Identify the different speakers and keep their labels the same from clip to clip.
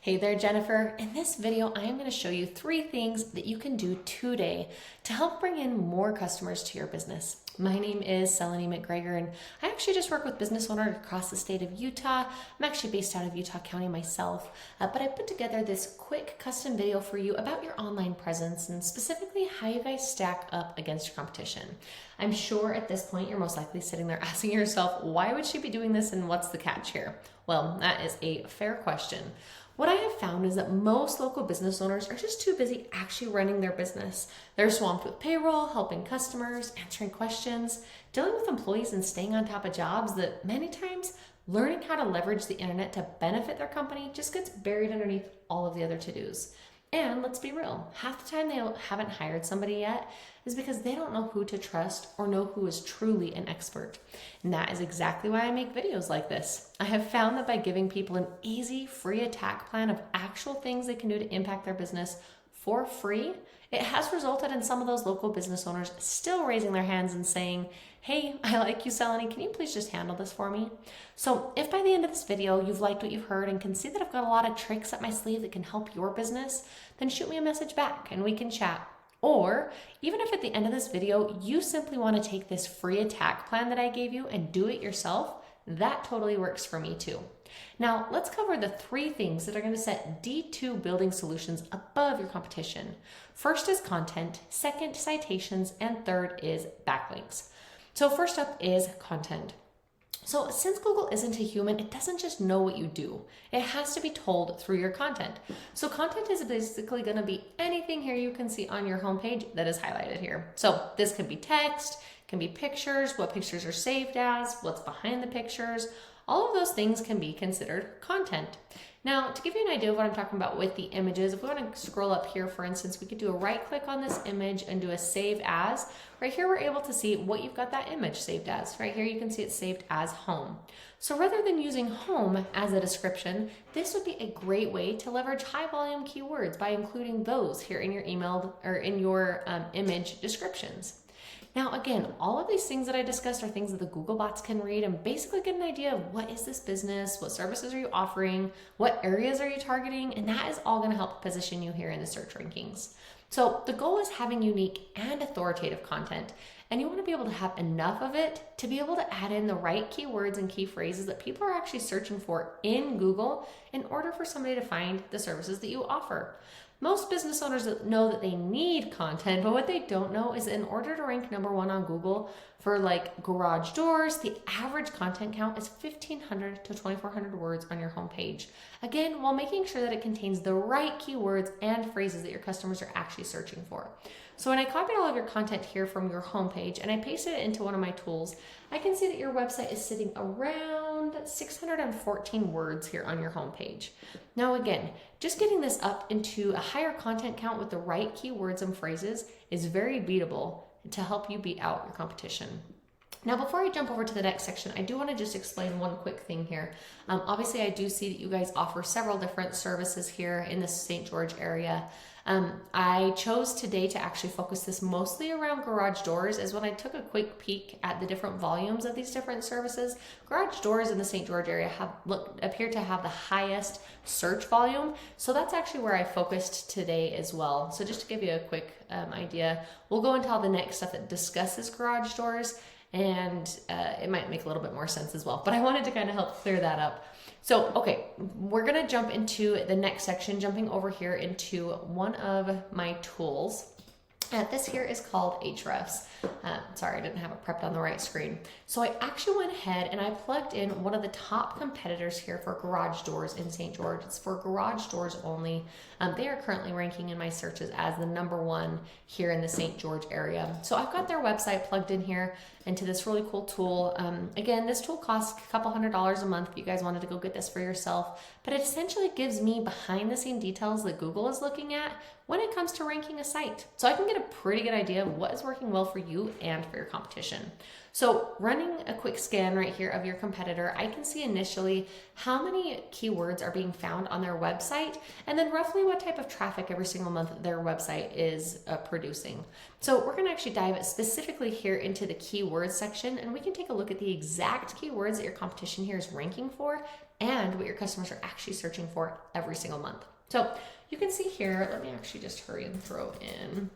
Speaker 1: Hey there, Jennifer. In this video, I am going to show you 3 things that you can do today to help bring in more customers to your business. My name is Seleni McGregor, and I actually just work with business owners across the state of Utah. I'm actually based out of Utah County myself, but I put together this quick custom video for you about your online presence and specifically how you guys stack up against your competition. I'm sure at this point you're most likely sitting there asking yourself, why would she be doing this and what's the catch here? Well, that is a fair question. What I have found is that most local business owners are just too busy actually running their business. They're swamped with payroll, helping customers, answering questions, dealing with employees, and staying on top of jobs that many times learning how to leverage the internet to benefit their company just gets buried underneath all of the other to-dos. And let's be real, half the time they haven't hired somebody yet is because they don't know who to trust or know who is truly an expert. And that is exactly why I make videos like this. I have found that by giving people an easy, free attack plan of actual things they can do to impact their business for free, it has resulted in some of those local business owners still raising their hands and saying, hey, I like you, Seleni, can you please just handle this for me? So if by the end of this video you've liked what you've heard and can see that I've got a lot of tricks up my sleeve that can help your business, then shoot me a message back and we can chat. Or even if at the end of this video you simply want to take this free attack plan that I gave you and do it yourself, that totally works for me too. Now let's cover the 3 things that are going to set D2 building solutions above your competition. First is content, second citations, and third is backlinks. So first up is content. So since Google isn't a human, it doesn't just know what you do. It has to be told through your content. So content is basically going to be anything here you can see on your homepage that is highlighted here. So this could be text, can be pictures, what pictures are saved as, what's behind the pictures. All of those things can be considered content. Now, to give you an idea of what I'm talking about with the images, if we want to scroll up here, for instance, we could do a right click on this image and do a save as. Right here, we're able to see what you've got that image saved as. Right here, you can see it's saved as home. So rather than using home as a description, this would be a great way to leverage high volume keywords by including those here in your email or in your image descriptions. Now, again, all of these things that I discussed are things that the Google bots can read and basically get an idea of what is this business, what services are you offering, what areas are you targeting, and that is all going to help position you here in the search rankings. So the goal is having unique and authoritative content, and you want to be able to have enough of it to be able to add in the right keywords and key phrases that people are actually searching for in Google in order for somebody to find the services that you offer. Most business owners know that they need content, but what they don't know is in order to rank number 1 on Google for like garage doors, the average content count is 1,500 to 2,400 words on your homepage. Again, while making sure that it contains the right keywords and phrases that your customers are actually searching for. So when I copied all of your content here from your homepage and I pasted it into one of my tools, I can see that your website is sitting around 614 words here on your homepage. Now again, just getting this up into a higher content count with the right keywords and phrases is very beatable to help you beat out your competition. Now, before I jump over to the next section, I do want to just explain one quick thing here. Obviously, I do see that you guys offer several different services here in the St. George area. I chose today to actually focus this mostly around garage doors, as when I took a quick peek at the different volumes of these different services, garage doors in the St. George area appear to have the highest search volume. So that's actually where I focused today as well. So just to give you a quick idea, we'll go into all the next stuff that discusses garage doors, and it might make a little bit more sense as well. But I wanted to kind of help clear that up. So, okay, we're gonna jump into the next section, jumping over here into one of my tools. This here is called Ahrefs. Sorry, I didn't have it prepped on the right screen. So I actually went ahead and I plugged in one of the top competitors here for garage doors in St. George. It's for garage doors only. They are currently ranking in my searches as the number 1 here in the St. George area. So I've got their website plugged in here into this really cool tool. Again, this tool costs a couple $100s a month if you guys wanted to go get this for yourself, but it essentially gives me behind the scene details that Google is looking at when it comes to ranking a site. So I can get a pretty good idea of what is working well for you and for your competition. So running a quick scan right here of your competitor, I can see initially how many keywords are being found on their website, and then roughly what type of traffic every single month their website is producing. So we're gonna actually dive specifically here into the keywords section, and we can take a look at the exact keywords that your competition here is ranking for and what your customers are actually searching for every single month. So you can see here, let me actually just hurry and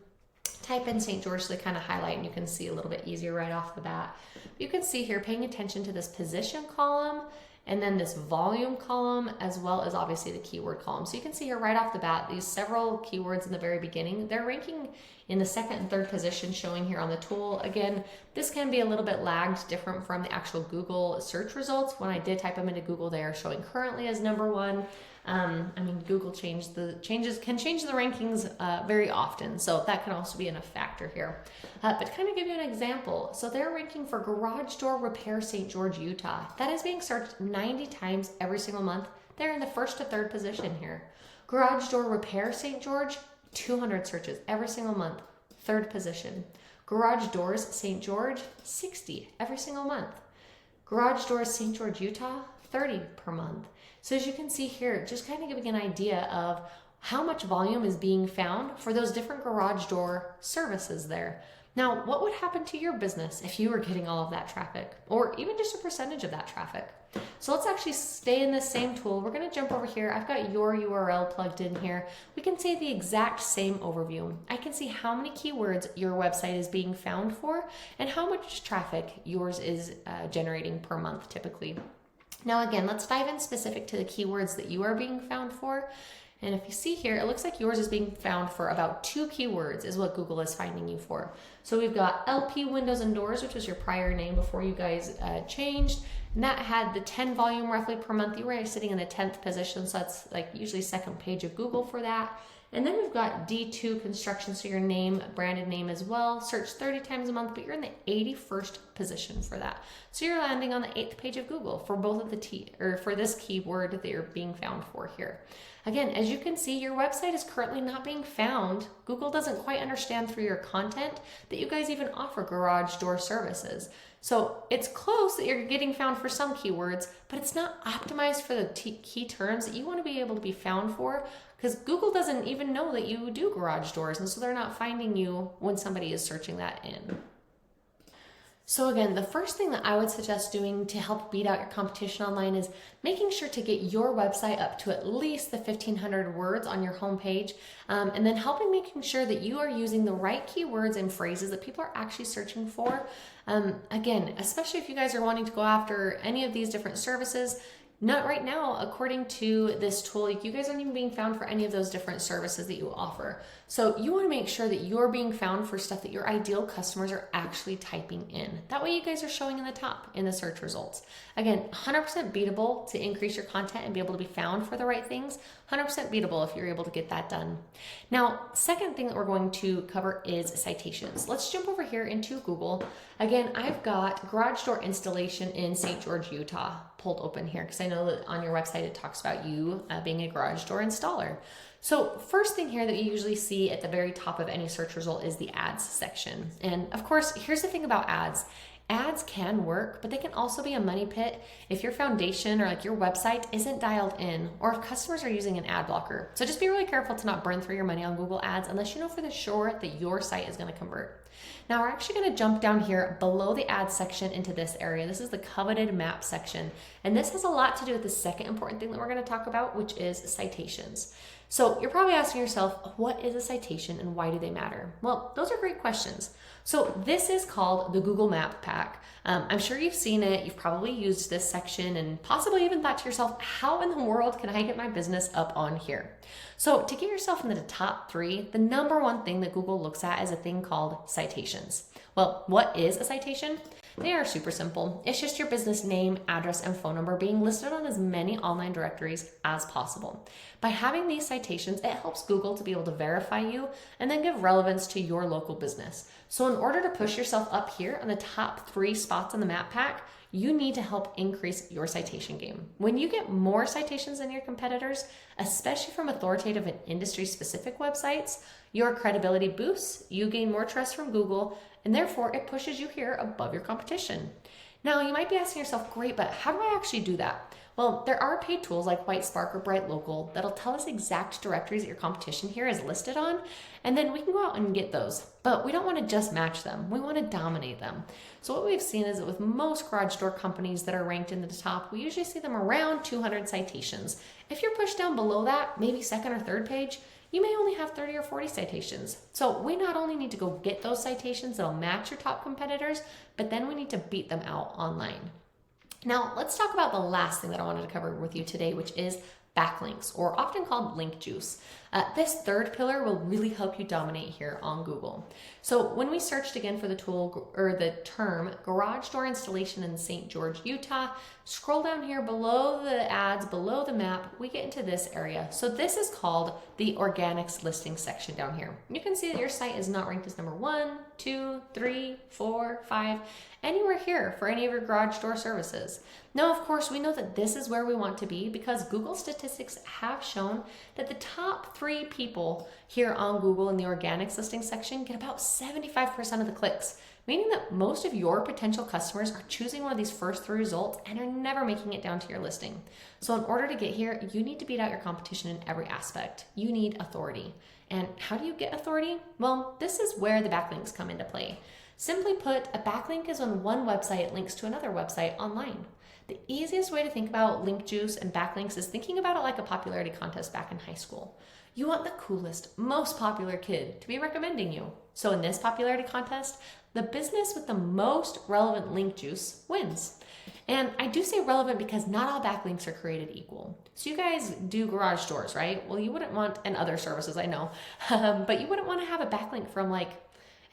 Speaker 1: type in St. George so they kind of highlight and you can see a little bit easier right off the bat. You can see here paying attention to this position column and then this volume column, as well as obviously the keyword column. So you can see here right off the bat, these several keywords in the very beginning, they're ranking in the second and third position showing here on the tool. Again, this can be a little bit lagged, different from the actual Google search results. When I did type them into Google, they are showing currently as number one. Google can change the rankings very often, so that can also be a factor here. But to kind of give you an example, so they're ranking for garage door repair St. George, Utah. That is being searched 90 times every single month. They're in the first to third position here. Garage door repair St. George, 200 searches every single month, third position. Garage doors St. George, 60 every single month. Garage doors St. George, Utah, 30 per month. So as you can see here, just kind of giving an idea of how much volume is being found for those different garage door services there. Now, what would happen to your business if you were getting all of that traffic, or even just a percentage of that traffic? So let's actually stay in this same tool. We're going to jump over here. I've got your URL plugged in here. We can see the exact same overview. I can see how many keywords your website is being found for and how much traffic yours is generating per month typically. Now again, let's dive in specific to the keywords that you are being found for. And if you see here, it looks like yours is being found for about 2 keywords is what Google is finding you for. So we've got LP windows and doors, which was your prior name before you guys changed. And that had the 10 volume roughly per month. You were sitting in the 10th position. So that's like usually second page of Google for that. And then we've got D2 construction, so your name, branded name as well, searched 30 times a month, but you're in the 81st position for that. So you're landing on the 8th page of Google for both of for this keyword that you're being found for here. Again, as you can see, your website is currently not being found. Google doesn't quite understand through your content that you guys even offer garage door services. So it's close that you're getting found for some keywords, but it's not optimized for the key terms that you want to be able to be found for, because Google doesn't even know that you do garage doors, and so they're not finding you when somebody is searching that in. So again, the first thing that I would suggest doing to help beat out your competition online is making sure to get your website up to at least the 1,500 words on your homepage, and then making sure that you are using the right keywords and phrases that people are actually searching for. Again, especially if you guys are wanting to go after any of these different services, not right now, according to this tool, you guys aren't even being found for any of those different services that you offer. So you want to make sure that you're being found for stuff that your ideal customers are actually typing in. That way you guys are showing in the top in the search results. Again, 100% beatable to increase your content and be able to be found for the right things. 100% beatable if you're able to get that done. Now, second thing that we're going to cover is citations. Let's jump over here into Google. Again, I've got garage door installation in St. George, Utah pulled open here because I know that on your website it talks about you being a garage door installer. So first thing here that you usually see at the very top of any search result is the ads section. And of course, here's the thing about ads. Ads can work, but they can also be a money pit if your foundation or like your website isn't dialed in, or if customers are using an ad blocker. So just be really careful to not burn through your money on Google Ads unless you know for sure that your site is going to convert. Now we're actually going to jump down here below the ads section into this area. This is the coveted map section. And this has a lot to do with the second important thing that we're going to talk about, which is citations. So you're probably asking yourself, what is a citation and why do they matter? Well, those are great questions. So this is called the Google Map Pack. I'm sure you've seen it. You've probably used this section and possibly even thought to yourself, how in the world can I get my business up on here? So to get yourself into the top 3, the number one thing that Google looks at is a thing called citations. Well, what is a citation? They are super simple. It's just your business name, address, and phone number being listed on as many online directories as possible. By having these citations, it helps Google to be able to verify you and then give relevance to your local business. So in order to push yourself up here on the top 3 spots on the map pack, you need to help increase your citation game. When you get more citations than your competitors, especially from authoritative and industry-specific websites, your credibility boosts, you gain more trust from Google, and therefore it pushes you here above your competition. Now, you might be asking yourself, great, but how do I actually do that? Well, there are paid tools like WhiteSpark or Bright Local that'll tell us exact directories that your competition here is listed on, and then we can go out and get those. But we don't want to just match them, we want to dominate them. So what we've seen is that with most garage door companies that are ranked in the top, we usually see them around 200 citations. If you're pushed down below that, maybe second or third page, you may only have 30 or 40 citations. So we not only need to go get those citations that'll match your top competitors, but then we need to beat them out online. Now, let's talk about the last thing that I wanted to cover with you today, which is backlinks, or often called link juice. This third pillar will really help you dominate here on Google. So when we searched again for the tool or the term garage door installation in St. George, Utah, scroll down here below the ads, below the map, we get into this area. So this is called the organics listing section down here. You can see that your site is not ranked as number 1, 2, 3, 4, 5, anywhere here for any of your garage door services. Now, of course, we know that this is where we want to be because Google statistics have shown that the top 3 people here on Google in the organics listing section get about 75% of the clicks, meaning that most of your potential customers are choosing one of these first 3 results and are never making it down to your listing. So in order to get here, you need to beat out your competition in every aspect. You need authority. And how do you get authority? Well, this is where the backlinks come into play. Simply put, a backlink is when one website links to another website online. The easiest way to think about link juice and backlinks is thinking about it like a popularity contest back in high school. You want the coolest, most popular kid to be recommending you. So in this popularity contest, the business with the most relevant link juice wins. And I do say relevant because not all backlinks are created equal. So you guys do garage doors, right? Well, you wouldn't want, and other services I know, but you wouldn't want to have a backlink from like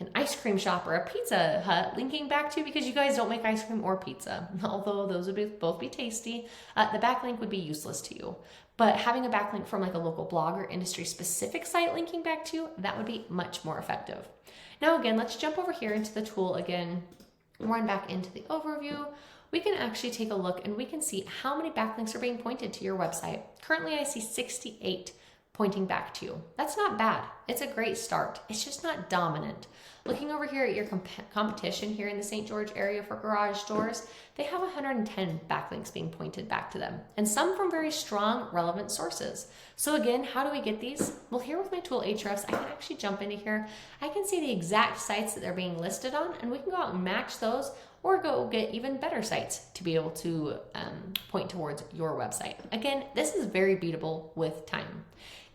Speaker 1: an ice cream shop or a Pizza Hut linking back to, because you guys don't make ice cream or pizza. Although those would both be tasty, the backlink would be useless to you. But having a backlink from like a local blog or industry specific site linking back to you, that would be much more effective. Now again, let's jump over here into the tool again, run back into the overview. We can actually take a look and we can see how many backlinks are being pointed to your website. Currently I see 68 pointing back to you. That's not bad. It's a great start. It's just not dominant. Looking over here at your competition here in the St. George area for garage doors, they have 110 backlinks being pointed back to them, and some from very strong, relevant sources. So again, how do we get these? Well, here with my tool Ahrefs, I can actually jump into here. I can see the exact sites that they're being listed on, and we can go out and match those or go get even better sites to be able to point towards your website. Again, this is very beatable with time.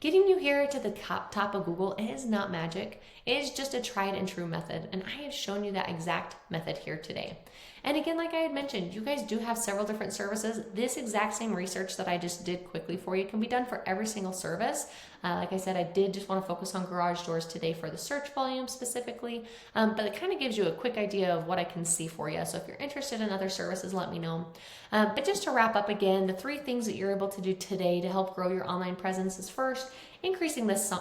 Speaker 1: Getting you here to the top of Google is not magic. It is just a tried and true method, and I have shown you that exact method here today. And again, like I had mentioned, you guys do have several different services. This exact same research that I just did quickly for you can be done for every single service. Like I said, I did just want to focus on garage doors today for the search volume specifically, but it kind of gives you a quick idea of what I can see for you. So if you're interested in other services, let me know. But just to wrap up again, the 3 things that you're able to do today to help grow your online presence is first, increasing this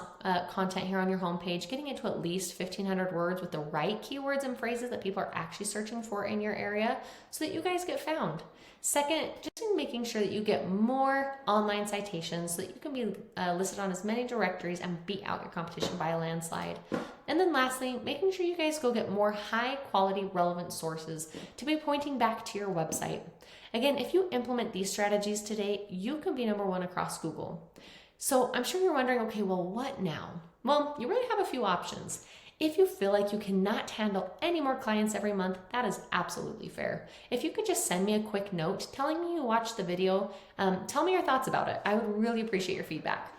Speaker 1: content here on your homepage, getting it to at least 1,500 words with the right keywords and phrases that people are actually searching for in your area so that you guys get found. Second, just in making sure that you get more online citations so that you can be listed on as many directories and beat out your competition by a landslide. And then lastly, making sure you guys go get more high quality relevant sources to be pointing back to your website. Again, if you implement these strategies today, you can be number 1 across Google. So I'm sure you're wondering, okay, well, what now? Well, you really have a few options. If you feel like you cannot handle any more clients every month, that is absolutely fair. If you could just send me a quick note telling me you watched the video, tell me your thoughts about it. I would really appreciate your feedback.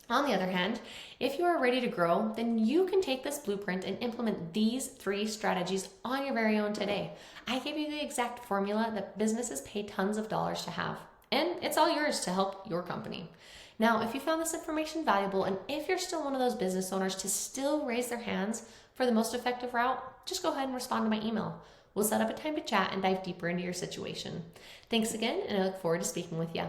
Speaker 1: On the other hand, if you are ready to grow, then you can take this blueprint and implement these 3 strategies on your very own today. I gave you the exact formula that businesses pay tons of dollars to have, and it's all yours to help your company. Now, if you found this information valuable, and if you're still one of those business owners to still raise their hands for the most effective route, just go ahead and respond to my email. We'll set up a time to chat and dive deeper into your situation. Thanks again, and I look forward to speaking with you.